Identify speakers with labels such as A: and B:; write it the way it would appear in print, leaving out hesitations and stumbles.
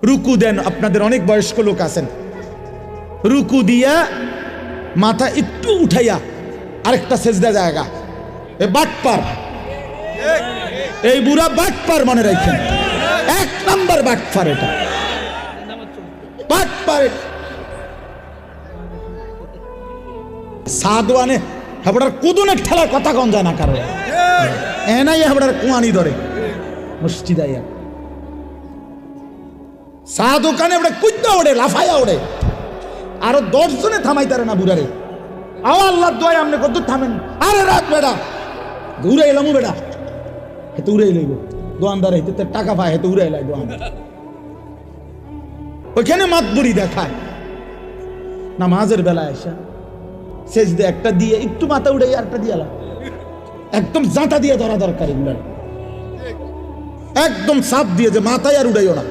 A: রুকু দেন, আপনাদের অনেক বয়স্ক লোক আছেন, রুকু দিয়া মাথা একটু উঠাইয়া আরেকটা সেজদা জায়গা, এ বাটপার, এই বুড়া বাটপার মনে রাখেন, 1 নাম্বার বাটপার, এটা বাটপার। সাদওয়ানে হাবড়ার কুদুনের ঠেলার কথা কন যায় না কারো, এনাই হাবড়ার কুয়ানি ধরে মসজিদ আইয়া চা দোকানে ওটা কুইদ্দা ওড়ে, লাফাইয়া ওড়ে, আরো 10 জনে থামাই তারে না বুড়ারে। আও আল্লাহর দোয়ায় আপনি কত থামেন, আরে রাত বেড়া ঘুরে এলাম বেড়া, হেতে উড়ে এলাইব দোয়ানদার, হেতে টাকা পায়, হেতে উড়ে এলাই দোয়ানদার, ওইখানে মাতবুরি দেখায়। নামাজের বেলায় এসে সেজদা একটা দিয়ে একটু মাথা উড়ে আরেকটা দিয়ে এলাম, একদম জাঁটা দিয়ে ধরা দরকার, একদম চাপ দিয়ে যে মাথায় আর উড়াইও না।